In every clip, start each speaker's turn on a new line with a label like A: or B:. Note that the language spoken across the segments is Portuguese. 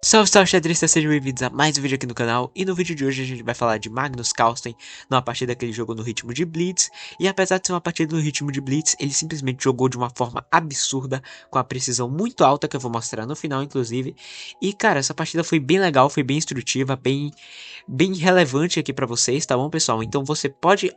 A: Salve, salve, xadristas, sejam bem-vindos a mais um vídeo aqui no canal. E no vídeo de hoje a gente vai falar de Magnus Carlsen numa partida que ele jogou no ritmo de Blitz. E apesar de ser uma partida no ritmo de Blitz, ele simplesmente jogou de uma forma absurda, com a precisão muito alta, que eu vou mostrar no final, inclusive. E cara, essa partida foi bem legal, foi bem instrutiva, bem relevante aqui pra vocês, tá bom, pessoal? Então você pode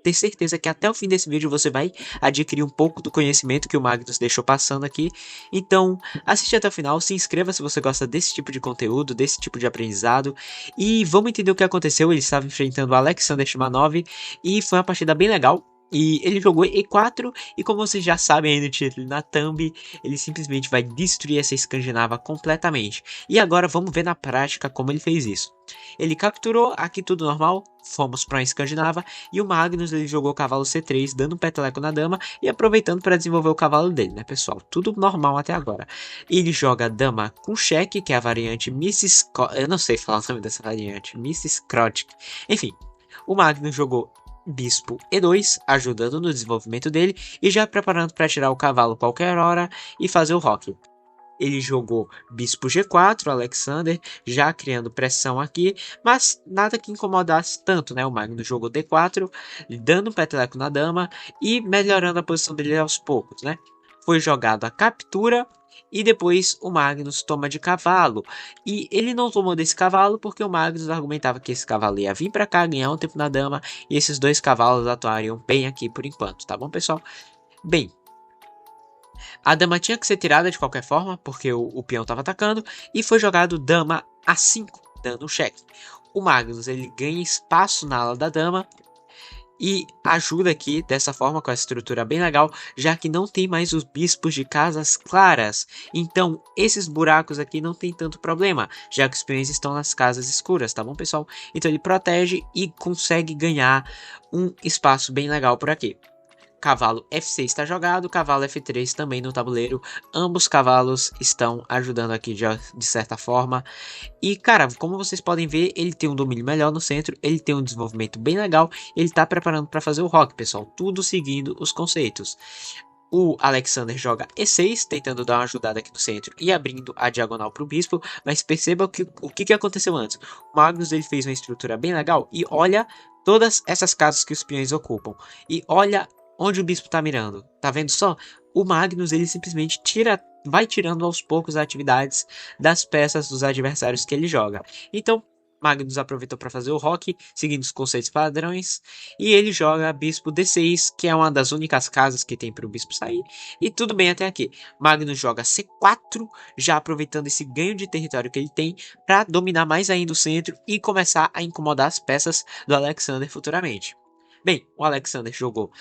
A: ter certeza que até o fim desse vídeo você vai adquirir um pouco do conhecimento que o Magnus deixou passando aqui. Então, assiste até o final, se inscreva se você gosta desse tipo de conteúdo, desse tipo de aprendizado. E vamos entender o que aconteceu. Ele estava enfrentando o Alexander Shimanov e foi uma partida bem legal. E ele jogou E4 e como vocês já sabem aí no título na thumb, ele simplesmente vai destruir essa escandinava completamente. E agora vamos ver na prática como ele fez isso. Ele capturou, aqui tudo normal, fomos para a escandinava e o Magnus ele jogou o cavalo C3 dando um peteleco na dama e aproveitando para desenvolver o cavalo dele, né pessoal? Tudo normal até agora. Ele joga dama com cheque, que é a variante Mrs. Eu não sei falar o nome dessa variante, Mrs. Krotik. Enfim, o Magnus jogou bispo E2, ajudando no desenvolvimento dele e já preparando para tirar o cavalo qualquer hora e fazer o roque. Ele jogou bispo G4, Alexander, já criando pressão aqui, mas nada que incomodasse tanto, né? O Magnus jogou D4, dando um peteleco na dama e melhorando a posição dele aos poucos, né? Foi jogado a captura e depois o Magnus toma de cavalo. E ele não tomou desse cavalo porque o Magnus argumentava que esse cavalo ia vir para cá, ganhar um tempo na dama e esses dois cavalos atuariam bem aqui por enquanto, tá bom, pessoal? Bem, a dama tinha que ser tirada de qualquer forma, porque o peão estava atacando, e foi jogado dama A5, dando um cheque. O Magnus ele ganha espaço na ala da dama e ajuda aqui dessa forma com a estrutura bem legal, já que não tem mais os bispos de casas claras. Então esses buracos aqui não tem tanto problema, já que os peões estão nas casas escuras, tá bom, pessoal? Então ele protege e consegue ganhar um espaço bem legal por aqui. Cavalo F6 está jogado, cavalo F3 também no tabuleiro. Ambos cavalos estão ajudando aqui de certa forma. E cara, como vocês podem ver, ele tem um domínio melhor no centro, ele tem um desenvolvimento bem legal. Ele está preparando para fazer o rock, pessoal, tudo seguindo os conceitos. O Alexander joga E6, tentando dar uma ajudada aqui no centro e abrindo a diagonal para o bispo. Mas perceba o que aconteceu antes. O Magnus ele fez uma estrutura bem legal e olha todas essas casas que os peões ocupam. E olha onde o bispo tá mirando. Tá vendo só? O Magnus ele simplesmente vai tirando aos poucos as atividades das peças dos adversários que ele joga. Então, Magnus aproveitou para fazer o rock, seguindo os conceitos padrões, e ele joga bispo D6, que é uma das únicas casas que tem para o bispo sair, e tudo bem até aqui. Magnus joga C4, já aproveitando esse ganho de território que ele tem para dominar mais ainda o centro e começar a incomodar as peças do Alexander futuramente. Bem, o Alexander jogou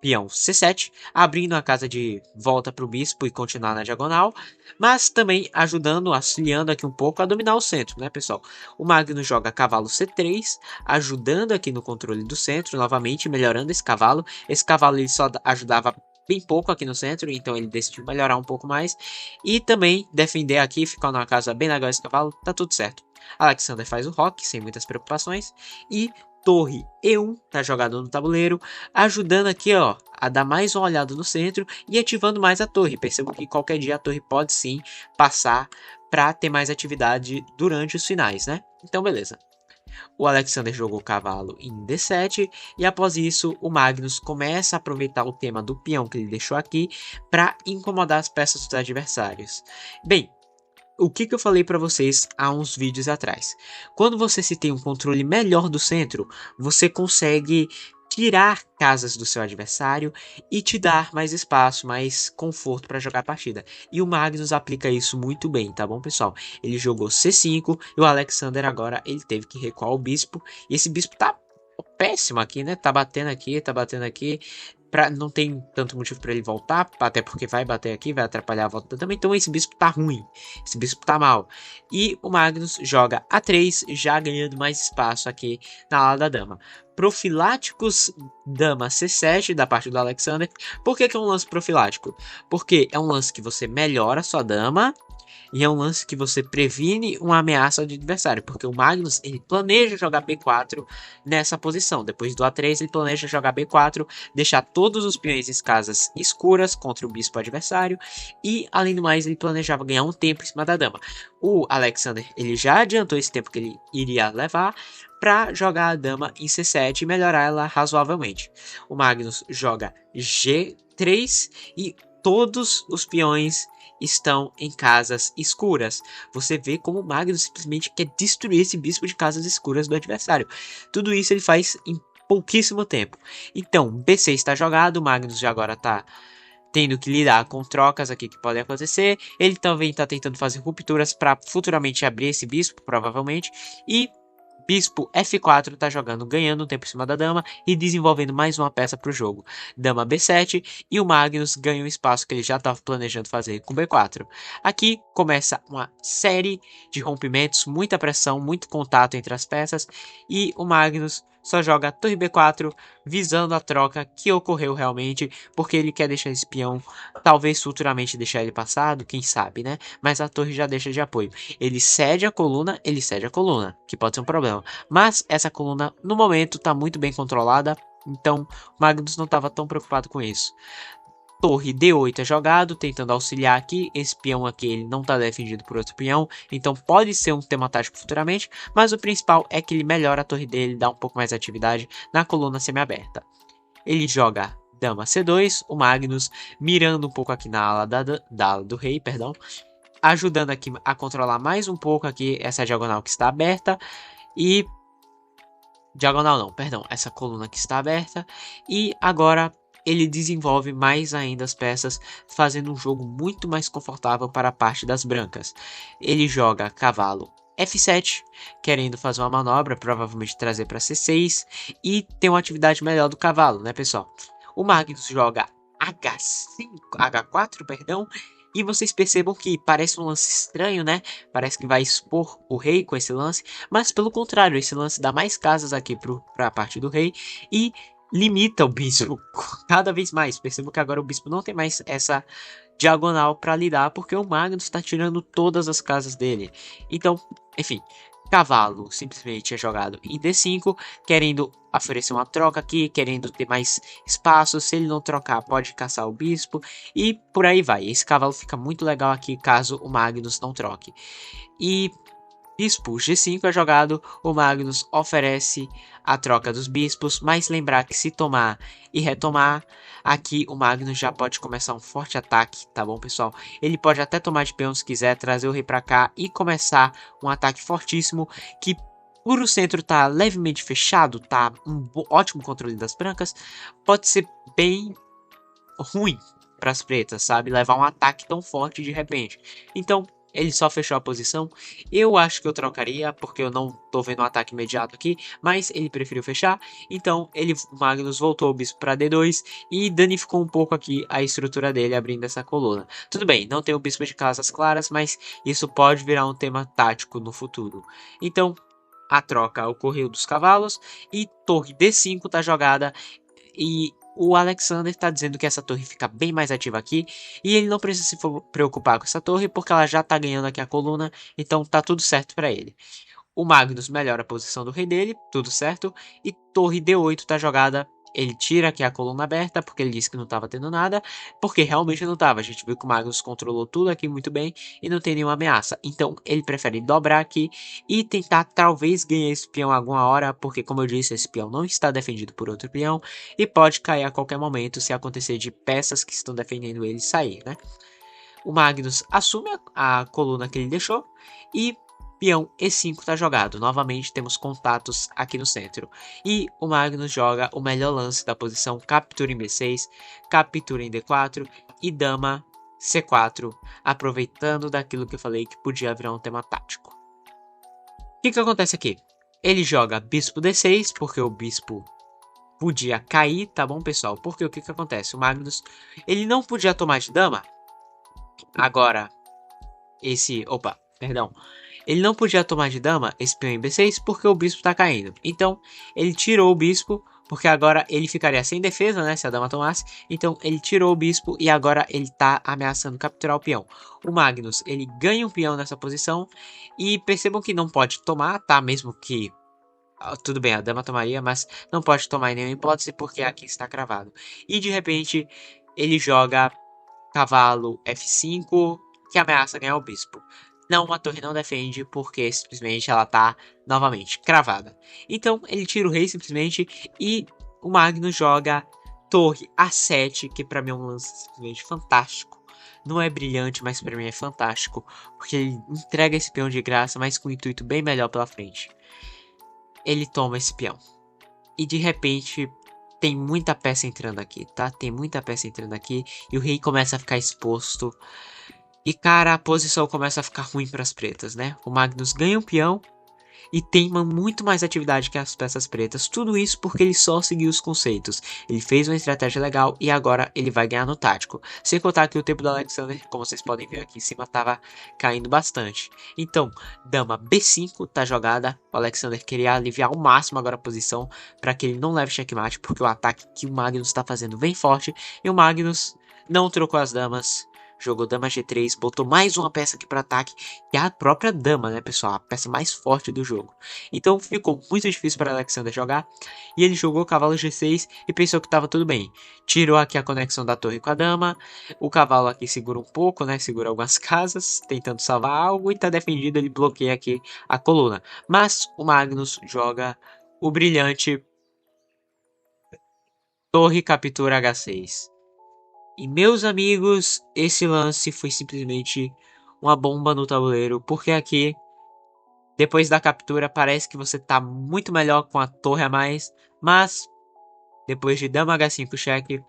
A: peão C7, abrindo a casa de volta para o bispo e continuar na diagonal, mas também ajudando, auxiliando aqui um pouco a dominar o centro, né, pessoal? O Magnus joga cavalo C3, ajudando aqui no controle do centro, novamente melhorando esse cavalo. Esse cavalo ele só ajudava bem pouco aqui no centro, então ele decidiu melhorar um pouco mais e também defender aqui, ficar numa casa bem legal esse cavalo, tá tudo certo. Alexander faz o rock sem muitas preocupações e torre E1 tá jogado no tabuleiro, ajudando aqui ó, a dar mais uma olhada no centro e ativando mais a torre. Percebo que qualquer dia a torre pode sim passar para ter mais atividade durante os finais, né? Então beleza. O Alexander jogou o cavalo em D7 e após isso o Magnus começa a aproveitar o tema do peão que ele deixou aqui para incomodar as peças dos adversários. Bem, o que eu falei para vocês há uns vídeos atrás. Quando você se tem um controle melhor do centro, você consegue tirar casas do seu adversário e te dar mais espaço, mais conforto para jogar a partida. E o Magnus aplica isso muito bem, tá bom, pessoal? Ele jogou C5 e o Alexander agora ele teve que recuar o bispo. E esse bispo tá péssimo aqui, né? Tá batendo aqui, tá batendo aqui. Não tem tanto motivo para ele voltar, até porque vai bater aqui, vai atrapalhar a volta também. Então esse bispo tá ruim, esse bispo tá mal. E o Magnus joga A3, já ganhando mais espaço aqui na ala da dama. Profiláticos dama C7 da parte do Alexander. Por que é um lance profilático? Porque é um lance que você melhora a sua dama E é um lance que você previne uma ameaça do adversário, porque o Magnus, ele planeja jogar B4 nessa posição. Depois do A3, ele planeja jogar B4, deixar todos os peões em casas escuras contra o bispo adversário, e além do mais, ele planejava ganhar um tempo em cima da dama. O Alexander, ele já adiantou esse tempo que ele iria levar para jogar a dama em C7 e melhorar ela razoavelmente. O Magnus joga G3 e todos os peões estão em casas escuras. Você vê como o Magnus simplesmente quer destruir esse bispo de casas escuras do adversário. Tudo isso ele faz em pouquíssimo tempo. Então, B6 está jogado, o Magnus já agora está tendo que lidar com trocas aqui que podem acontecer. Ele também está tentando fazer rupturas para futuramente abrir esse bispo, provavelmente. E bispo F4 está jogando, ganhando tempo em cima da dama e desenvolvendo mais uma peça para o jogo. Dama B7 e o Magnus ganha um espaço que ele já estava planejando fazer com B4. Aqui começa uma série de rompimentos, muita pressão, muito contato entre as peças e o Magnus só joga torre B4 visando a troca que ocorreu realmente, porque ele quer deixar esse peão, talvez futuramente deixar ele passado, quem sabe, né? Mas a torre já deixa de apoio. Ele cede a coluna, que pode ser um problema. Mas essa coluna, no momento, está muito bem controlada, então Magnus não estava tão preocupado com isso. Torre D8 é jogado, tentando auxiliar aqui. Esse peão aqui ele não está defendido por outro peão, então pode ser um tema tático futuramente, mas o principal é que ele melhora a torre dele, dá um pouco mais de atividade na coluna semi-aberta. Ele joga dama C2, o Magnus mirando um pouco aqui na ala do rei, perdão, ajudando aqui a controlar mais um pouco aqui essa diagonal que está aberta e diagonal não, perdão, essa coluna que está aberta e agora ele desenvolve mais ainda as peças, fazendo um jogo muito mais confortável para a parte das brancas. Ele joga cavalo F7, querendo fazer uma manobra, provavelmente trazer para C6 e ter uma atividade melhor do cavalo, né, pessoal? O Magnus joga H4, perdão, e vocês percebam que parece um lance estranho, né? Parece que vai expor o rei com esse lance, mas pelo contrário, esse lance dá mais casas aqui para a parte do rei e limita o bispo cada vez mais. Percebo que agora o bispo não tem mais essa diagonal para lidar, porque o Magnus está tirando todas as casas dele. Então, enfim, cavalo simplesmente é jogado em D5, querendo oferecer uma troca aqui, querendo ter mais espaço. Se ele não trocar, pode caçar o bispo e por aí vai. Esse cavalo fica muito legal aqui caso o Magnus não troque. E bispo G5 é jogado, o Magnus oferece a troca dos bispos, mas lembrar que se tomar e retomar, aqui o Magnus já pode começar um forte ataque, tá bom, pessoal? Ele pode até tomar de peão se quiser, trazer o rei pra cá e começar um ataque fortíssimo que por o centro tá levemente fechado, tá um ótimo controle das brancas, pode ser bem ruim para as pretas, sabe? Levar um ataque tão forte de repente. Então, ele só fechou a posição. Eu acho que eu trocaria, porque eu não tô vendo um ataque imediato aqui, mas ele preferiu fechar. Então, o Magnus voltou o bispo para D2 e danificou um pouco aqui a estrutura dele, abrindo essa coluna. Tudo bem, não tem o bispo de casas claras, mas isso pode virar um tema tático no futuro. Então, a troca ocorreu dos cavalos e torre D5 tá jogada e o Alexander está dizendo que essa torre fica bem mais ativa aqui e ele não precisa se preocupar com essa torre porque ela já está ganhando aqui a coluna, então tá tudo certo para ele. O Magnus melhora a posição do rei dele, tudo certo, e torre D8 está jogada. Ele tira aqui a coluna aberta, porque ele disse que não estava tendo nada, porque realmente não estava. A gente viu que o Magnus controlou tudo aqui muito bem e não tem nenhuma ameaça. Então ele prefere dobrar aqui e tentar talvez ganhar esse peão alguma hora, porque como eu disse, esse peão não está defendido por outro peão e pode cair a qualquer momento se acontecer de peças que estão defendendo ele sair, né? O Magnus assume a coluna que ele deixou e peão E5 está jogado. Novamente temos contatos aqui no centro. E o Magnus joga o melhor lance da posição, captura em B6, captura em D4 e dama C4, aproveitando daquilo que eu falei que podia virar um tema tático. O que acontece aqui? Ele joga bispo D6, porque o bispo podia cair, tá bom, pessoal? Porque o que acontece? O Magnus, ele não podia tomar de dama. Agora, ele não podia tomar de dama esse peão em B6 porque o bispo está caindo. Então, ele tirou o bispo porque agora ele ficaria sem defesa, né, se a dama tomasse. Então ele tirou o bispo e agora ele tá ameaçando capturar o peão. O Magnus, ele ganha um peão nessa posição e percebam que não pode tomar, tá? Mesmo que tudo bem, a dama tomaria, mas não pode tomar em nenhuma hipótese porque aqui está cravado. E de repente ele joga cavalo F5, que ameaça ganhar o bispo. Não, a torre não defende porque simplesmente ela tá novamente cravada. Então ele tira o rei simplesmente e o Magnus joga torre A7, que pra mim é um lance simplesmente fantástico. Não é brilhante, mas pra mim é fantástico, porque ele entrega esse peão de graça, mas com um intuito bem melhor pela frente. Ele toma esse peão. E de repente tem muita peça entrando aqui, tá? Tem muita peça entrando aqui e o rei começa a ficar exposto. E cara, a posição começa a ficar ruim para as pretas, né? O Magnus ganha um peão e tem muito mais atividade que as peças pretas. Tudo isso porque ele só seguiu os conceitos. Ele fez uma estratégia legal e agora ele vai ganhar no tático. Sem contar que o tempo do Alexander, como vocês podem ver aqui em cima, estava caindo bastante. Então, dama B5 tá jogada. O Alexander queria aliviar ao máximo agora a posição para que ele não leve checkmate, porque o ataque que o Magnus está fazendo vem forte. E o Magnus não trocou as damas. Jogou dama G3, botou mais uma peça aqui para ataque, que é a própria dama, né, pessoal? A peça mais forte do jogo. Então ficou muito difícil para Alexander jogar. E ele jogou cavalo G6 e pensou que estava tudo bem. Tirou aqui a conexão da torre com a dama. O cavalo aqui segura um pouco, né? Segura algumas casas, tentando salvar algo. E tá defendido, ele bloqueia aqui a coluna. Mas o Magnus joga o brilhante torre captura H6. E meus amigos, esse lance foi simplesmente uma bomba no tabuleiro, porque aqui, depois da captura, parece que você tá muito melhor com a torre a mais, mas depois de dama H5 cheque,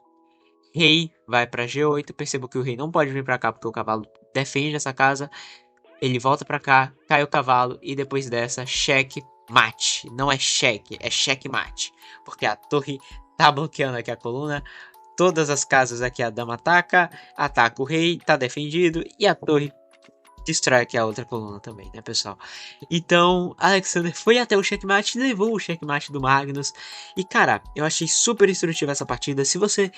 A: rei vai para G8, percebo que o rei não pode vir para cá porque o cavalo defende essa casa, ele volta para cá, cai o cavalo e depois dessa, cheque mate, não é cheque, é cheque mate, porque a torre tá bloqueando aqui a coluna. Todas as casas aqui a dama ataca, ataca o rei, tá defendido e a torre destrói aqui a outra coluna também, né, pessoal? Então, Alexander foi até o checkmate, levou o checkmate do Magnus. E, cara, eu achei super instrutiva essa partida. Se você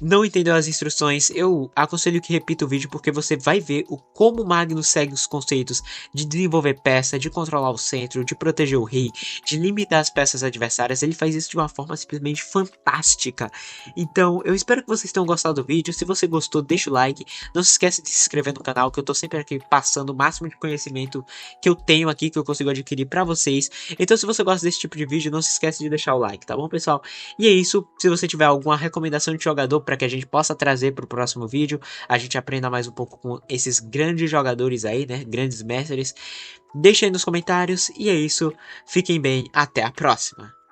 A: não entendeu as instruções, eu aconselho que repita o vídeo porque você vai ver o como Magnus segue os conceitos de desenvolver peça, de controlar o centro, de proteger o rei, de limitar as peças adversárias. Ele faz isso de uma forma simplesmente fantástica. Então, eu espero que vocês tenham gostado do vídeo. Se você gostou, deixa o like. Não se esqueça de se inscrever no canal, que eu tô sempre aqui passando o máximo de conhecimento que eu tenho aqui, que eu consigo adquirir pra vocês. Então, se você gosta desse tipo de vídeo, não se esqueça de deixar o like, tá bom, pessoal? E é isso. Se você tiver alguma recomendação de jogador para que a gente possa trazer para o próximo vídeo, a gente aprenda mais um pouco com esses grandes jogadores aí, né? Grandes mestres. Deixa aí nos comentários. E é isso. Fiquem bem. Até a próxima.